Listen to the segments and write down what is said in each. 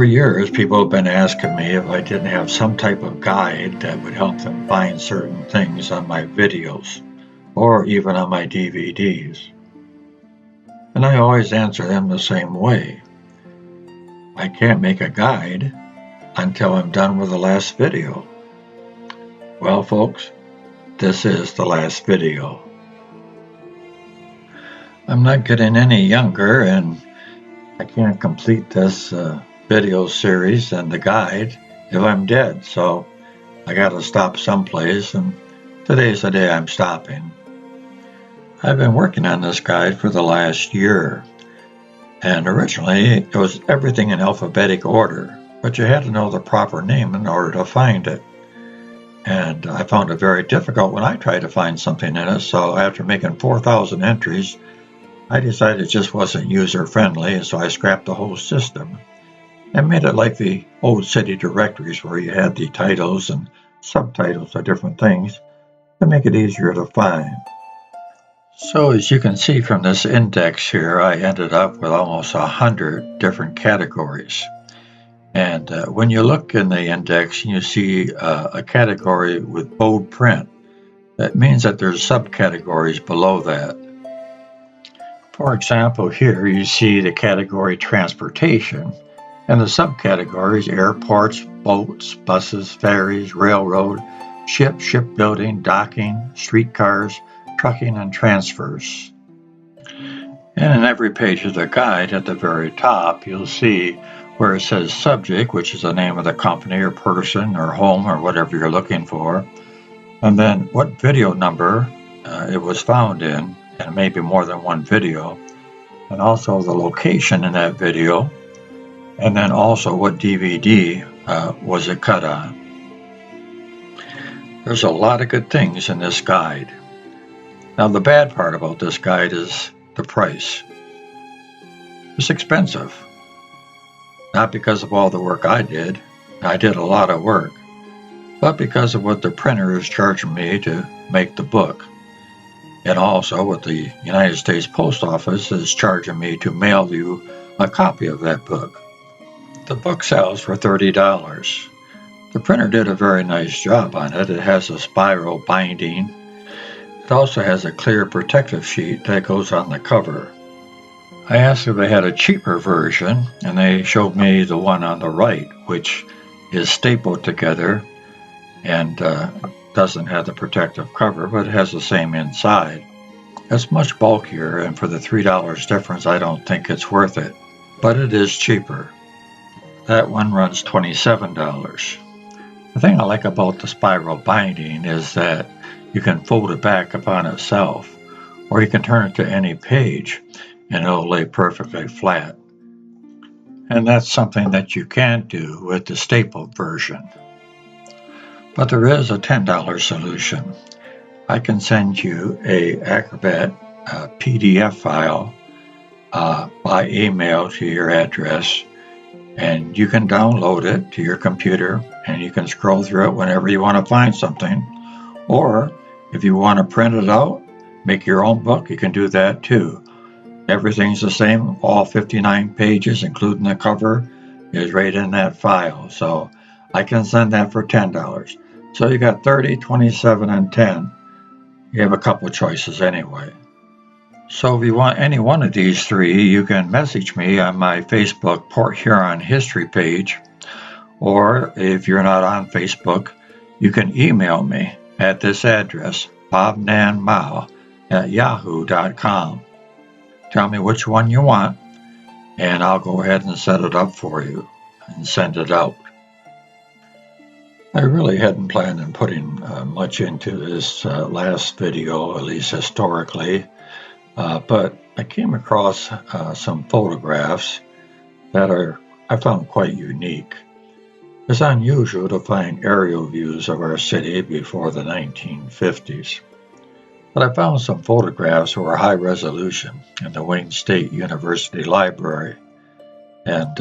For years, people have been asking me if I didn't have some type of guide that would help them find certain things on my videos or even on my DVDs. And I always answer them the same way. I can't make a guide until I'm done with the last video. Well, folks, this is the last video. I'm not getting any younger, and I can't complete this video series and the guide if I'm dead, so I gotta stop someplace, and today's the day I'm stopping. I've been working on this guide for the last year, and originally it was everything in alphabetic order, but you had to know the proper name in order to find it. And I found it very difficult when I tried to find something in it, so after making 4,000 entries, I decided it just wasn't user-friendly, so I scrapped the whole system and made it like the old city directories where you had the titles and subtitles of different things to make it easier to find. So as you can see from this index here, I ended up with almost 100 different categories. And when you look in the index and you see a category with bold print, that means that there's subcategories below that. For example, here you see the category transportation, and the subcategories airports, boats, buses, ferries, railroad, shipbuilding, docking, streetcars, trucking, and transfers. And in every page of the guide at the very top, you'll see where it says subject, which is the name of the company or person or home or whatever you're looking for, and then what video number it was found in, and maybe more than one video, and also the location in that video, and then also what DVD was it cut on. There's a lot of good things in this guide. Now the bad part about this guide is the price. It's expensive. Not because of all the work I did a lot of work, but because of what the printer is charging me to make the book, and also what the United States Post Office is charging me to mail you a copy of that book. The book sells for $30. The printer did a very nice job on it. It has a spiral binding. It also has a clear protective sheet that goes on the cover. I asked if they had a cheaper version, and they showed me the one on the right, which is stapled together and doesn't have the protective cover, but it has the same inside. It's much bulkier, and for the $3 difference, I don't think it's worth it, but it is cheaper. That one runs $27. The thing I like about the spiral binding is that you can fold it back upon itself, or you can turn it to any page and it'll lay perfectly flat. And that's something that you can't do with the stapled version. But there is a $10 solution. I can send you a Acrobat PDF file by email to your address, and you can download it to your computer and you can scroll through it whenever you want to find something. Or if you want to print it out, make your own book, you can do that too. Everything's the same. All 59 pages, including the cover, is right in that file. So I can send that for $10. So you got 30, 27, and 10. You have a couple choices anyway. So if you want any one of these three, you can message me on my Facebook Port Huron History page. Or if you're not on Facebook, you can email me at this address, bobnanmao@yahoo.com. Tell me which one you want, and I'll go ahead and set it up for you and send it out. I really hadn't planned on putting much into this last video, at least historically, but I came across some photographs that I found quite unique. It's unusual to find aerial views of our city before the 1950s. But I found some photographs that were high resolution in the Wayne State University Library. And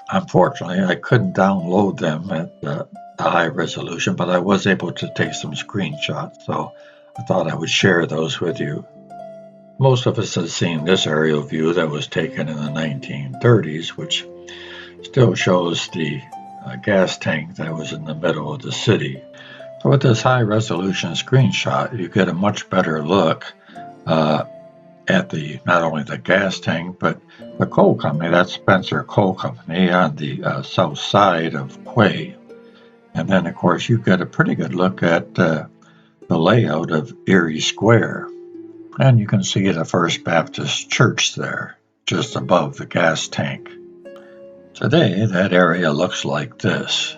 unfortunately, I couldn't download them at the high resolution, but I was able to take some screenshots. So I thought I would share those with you. Most of us have seen this aerial view that was taken in the 1930s, which Still shows the gas tank that was in the middle of the city. So with this high resolution screenshot, you get a much better look at the not only the gas tank, but the coal company. That's Spencer Coal Company on the south side of Quay. And then, of course, you get a pretty good look at the layout of Erie Square. And you can see the First Baptist Church there, just above the gas tank. Today, that area looks like this.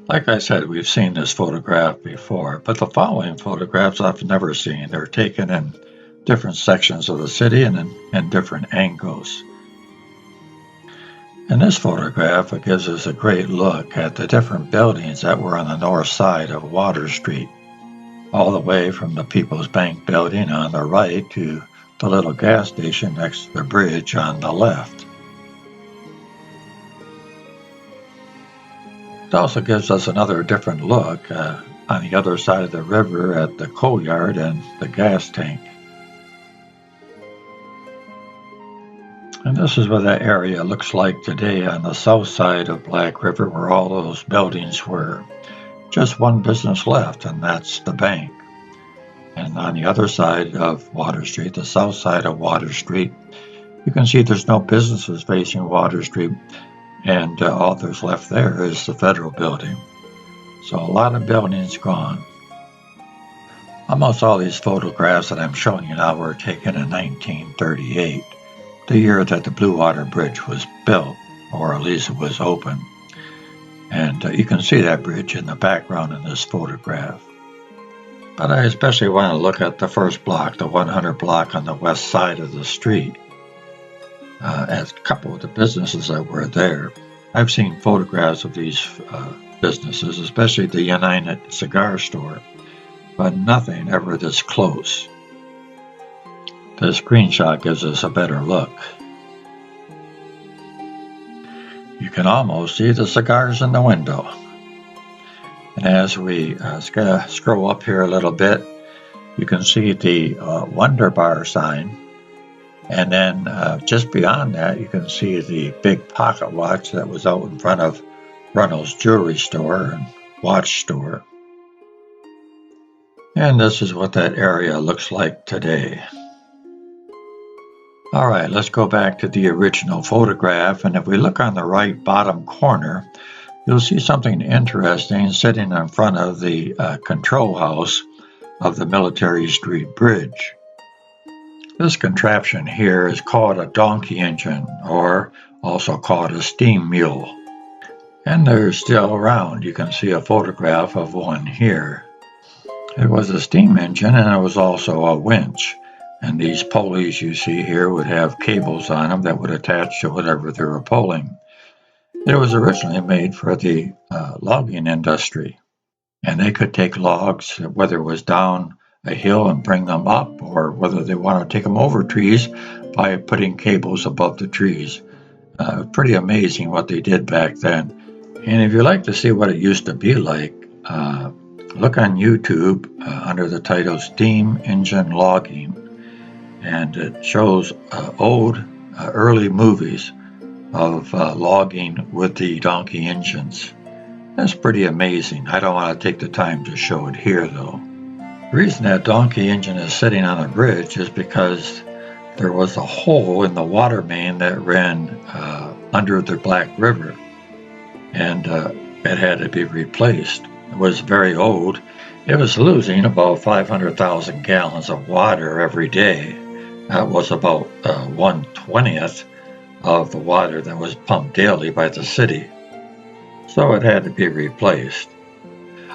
Like I said, we've seen this photograph before, but the following photographs I've never seen. They're taken in different sections of the city and in different angles. In this photograph, it gives us a great look at the different buildings that were on the north side of Water Street, all the way from the People's Bank building on the right to the little gas station next to the bridge on the left. It also gives us another different look on the other side of the river at the coal yard and the gas tank. And this is what that area looks like today on the south side of Black River, where all those buildings were. Just one business left, and that's the bank. And on the other side of Water Street, the south side of Water Street, you can see there's no businesses facing Water Street, and all there's left there is the Federal Building. So a lot of buildings gone. Almost all these photographs that I'm showing you now were taken in 1938, the year that the Blue Water Bridge was built, or at least it was open. And you can see that bridge in the background in this photograph. But I especially want to look at the first block, the 100 block on the west side of the street, as a couple of the businesses that were there. I've seen photographs of these businesses, especially the United Cigar Store, but nothing ever this close. The screenshot gives us a better look. You can almost see the cigars in the window. And as we scroll up here a little bit, you can see the Wonder Bar sign. And then just beyond that, you can see the big pocket watch that was out in front of Runnels Jewelry Store and Watch Store. And this is what that area looks like today. All right, let's go back to the original photograph. And if we look on the right bottom corner, you'll see something interesting sitting in front of the control house of the Military Street Bridge. This contraption here is called a donkey engine, or also called a steam mule. And they're still around. You can see a photograph of one here. It was a steam engine, and it was also a winch. And these pulleys you see here would have cables on them that would attach to whatever they were pulling. It was originally made for the logging industry. And they could take logs, whether it was down a hill and bring them up, or whether they want to take them over trees by putting cables above the trees. Pretty amazing what they did back then. And if you'd like to see what it used to be like, look on YouTube under the title Steam Engine Logging, and it shows old, early movies of logging with the donkey engines. That's pretty amazing. I don't want to take the time to show it here, though. The reason that donkey engine is sitting on a bridge is because there was a hole in the water main that ran under the Black River, and it had to be replaced. It was very old. It was losing about 500,000 gallons of water every day. That was about 1/20th of the water that was pumped daily by the city. So it had to be replaced.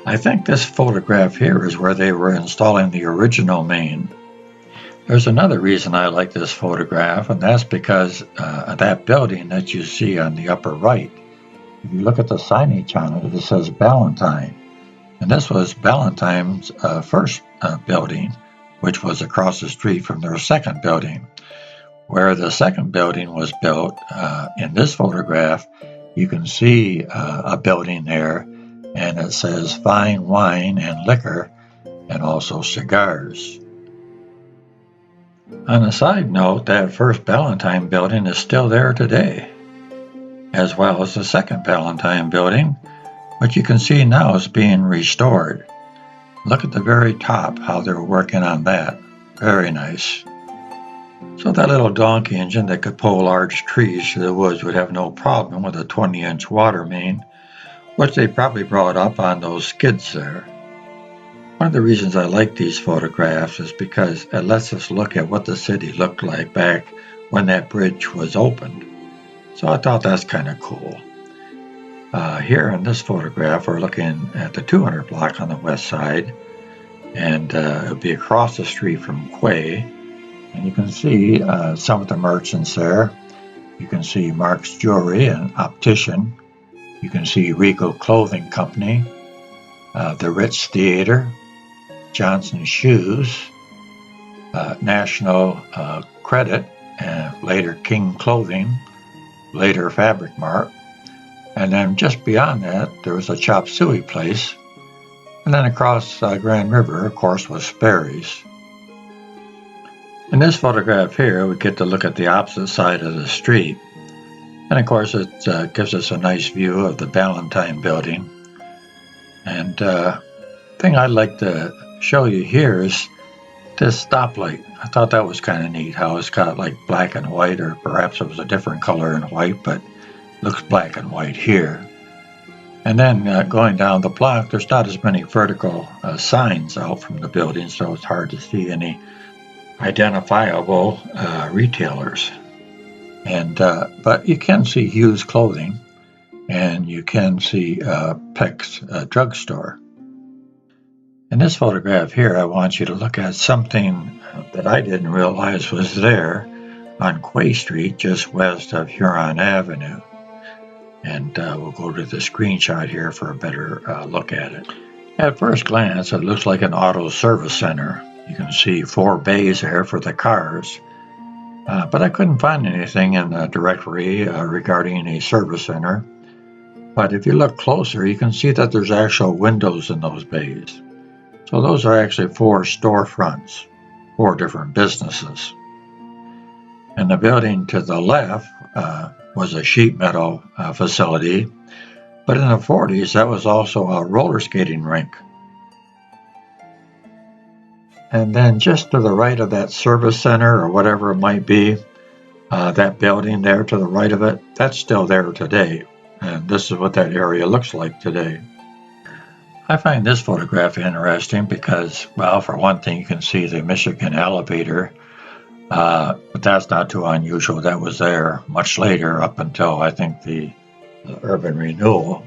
I think this photograph here is where they were installing the original main. There's another reason I like this photograph, and that's because of that building that you see on the upper right. If you look at the signage on it, it says Ballantyne. And this was Ballantyne's first building, which was across the street from their second building. Where the second building was built, in this photograph, you can see a building there, and it says Fine Wine and Liquor, and also Cigars. On a side note, that first Ballantyne building is still there today. as well as the second Valentine building, which you can see now is being restored. Look at the very top, how they're working on that. Very nice. So that little donkey engine that could pull large trees through the woods would have no problem with a 20-inch water main, which they probably brought up on those skids there. One of the reasons I like these photographs is because it lets us look at what the city looked like back when that bridge was opened. So I thought that's kind of cool. Here in this photograph, we're looking at the 200 block on the west side, and it'll be across the street from Quay. And you can see some of the merchants there. You can see Mark's Jewelry, an optician. You can see Regal Clothing Company, the Ritz Theater, Johnson Shoes, National Credit, and later King Clothing, later Fabric Mart. And then just beyond that, there was a chop suey place. And then across Grand River, of course, was Sperry's. In this photograph here, we get to look at the opposite side of the street. And of course, it gives us a nice view of the Valentine building. And the thing I'd like to show you here is this stoplight. I thought that was kind of neat, how it's got like black and white, or perhaps it was a different color in white, but it looks black and white here. And then going down the block, there's not as many vertical signs out from the building, so it's hard to see any identifiable retailers. And but you can see Hughes Clothing, and you can see Peck's drugstore. In this photograph here, I want you to look at something that I didn't realize was there on Quay Street, just west of Huron Avenue. And we'll go to the screenshot here for a better look at it. At first glance, it looks like an auto service center. You can see 4 bays there for the cars. But I couldn't find anything in the directory regarding a service center. But if you look closer, you can see that there's actual windows in those bays. So those are actually 4 storefronts, 4 different businesses. And the building to the left was a sheet metal facility, but in the 40s that was also a roller skating rink. And then just to the right of that service center, or whatever it might be, that building there to the right of it, that's still there today. And this is what that area looks like today. I find this photograph interesting because, well, for one thing, you can see the Michigan elevator. But that's not too unusual. That was there much later, up until I think the urban renewal.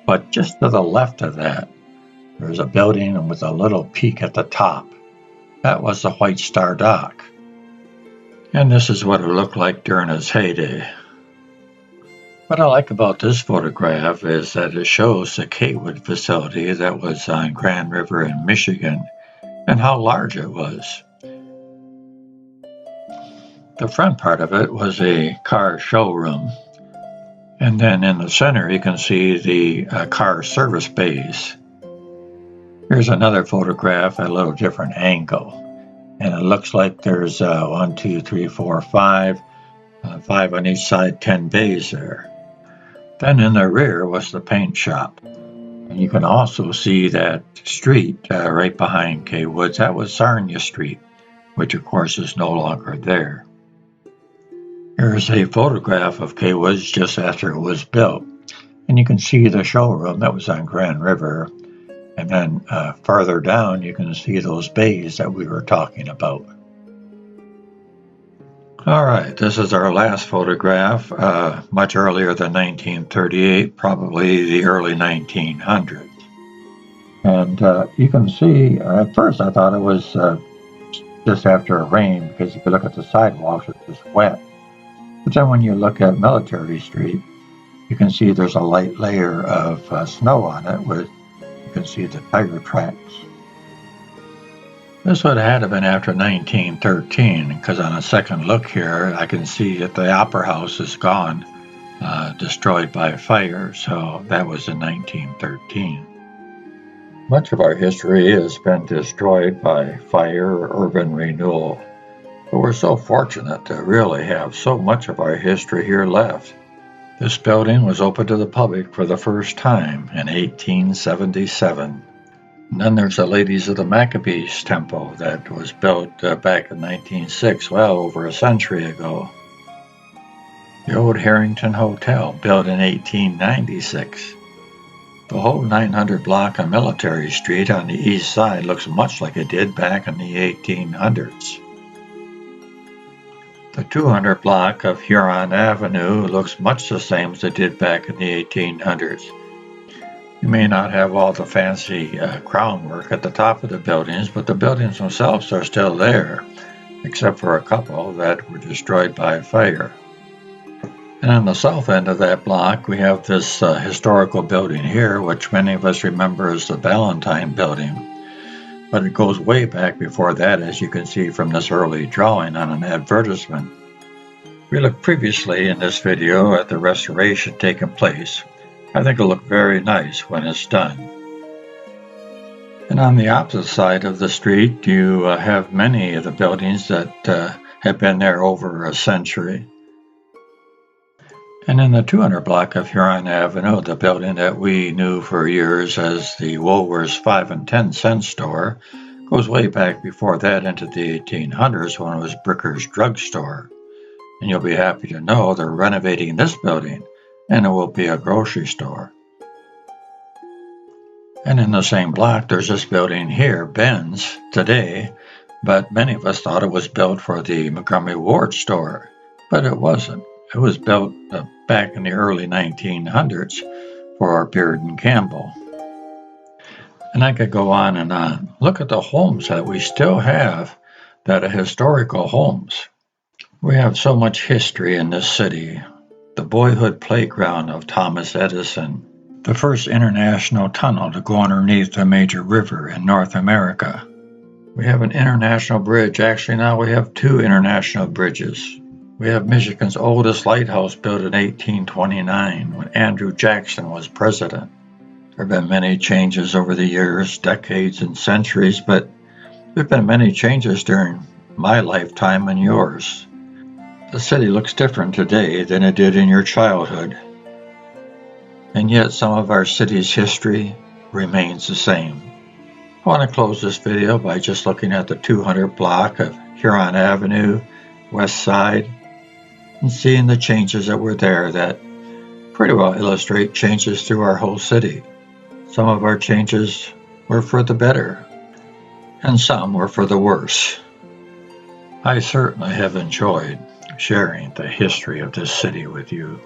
But just to the left of that, there's a building with a little peak at the top. That was the White Star Dock. And this is what it looked like during its heyday. What I like about this photograph is that it shows the Kaywood facility that was on Grand River in Michigan and how large it was. The front part of it was a car showroom. And then in the center, you can see the car service bays. Here's another photograph at a little different angle. And it looks like there's 1, 2, 3, 4, 5 on each side, 10 bays there. Then in the rear was the paint shop. And you can also see that street right behind Kaywood's. That was Sarnia Street, which of course is no longer there. Here's a photograph of Kaywood's just after it was built. And you can see the showroom that was on Grand River. And then farther down, you can see those bays that we were talking about. All right, this is our last photograph, much earlier than 1938, probably the early 1900s. And you can see, at first I thought it was just after a rain, because if you look at the sidewalks, it's just wet. But then when you look at Military Street, you can see there's a light layer of snow on it, where you can see the tire tracks. This would have had to been after 1913, because on a second look here, I can see that the Opera House is gone, destroyed by fire, so that was in 1913. Much of our history has been destroyed by fire or urban renewal, but we're so fortunate to really have so much of our history here left. This building was opened to the public for the first time in 1877. And then there's the Ladies of the Maccabees Temple that was built back in 1906, well over a century ago. The old Harrington Hotel, built in 1896. The whole 900 block of Military Street on the east side looks much like it did back in the 1800s. The 200 block of Huron Avenue looks much the same as it did back in the 1800s. You may not have all the fancy crown work at the top of the buildings, but the buildings themselves are still there, except for a couple that were destroyed by fire. And on the south end of that block, we have this historical building here, which many of us remember as the Ballantyne Building. But it goes way back before that, as you can see from this early drawing on an advertisement. We looked previously in this video at the restoration taking place. I think it'll look very nice when it's done. And on the opposite side of the street, you have many of the buildings that have been there over a century. And in the 200 block of Huron Avenue, the building that we knew for years as the Woolworths 5 and 10 cent store goes way back before that into the 1800s when it was Bricker's Drug Store. And you'll be happy to know they're renovating this building, and it will be a grocery store. And in the same block, there's this building here, Ben's, today, but many of us thought it was built for the Montgomery Ward store, but it wasn't. It was built back in the early 1900s for Beard and Campbell. And I could go on and on. Look at the homes that we still have that are historical homes. We have so much history in this city. The boyhood playground of Thomas Edison, the first international tunnel to go underneath a major river in North America. We have an international bridge. Actually, now we have two international bridges. We have Michigan's oldest lighthouse built in 1829 when Andrew Jackson was president. There have been many changes over the years, decades and centuries, but there have been many changes during my lifetime and yours. The city looks different today than it did in your childhood. And yet some of our city's history remains the same. I want to close this video by just looking at the 200 block of Huron Avenue, West Side, and seeing the changes that were there that pretty well illustrate changes through our whole city. Some of our changes were for the better, and some were for the worse. I certainly have enjoyed sharing the history of this city with you.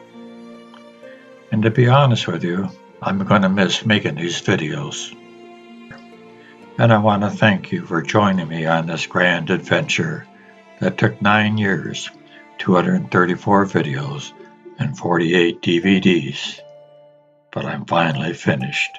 And to be honest with you, I'm going to miss making these videos. And I want to thank you for joining me on this grand adventure that took 9 years, 234 videos, and 48 DVDs. But I'm finally finished.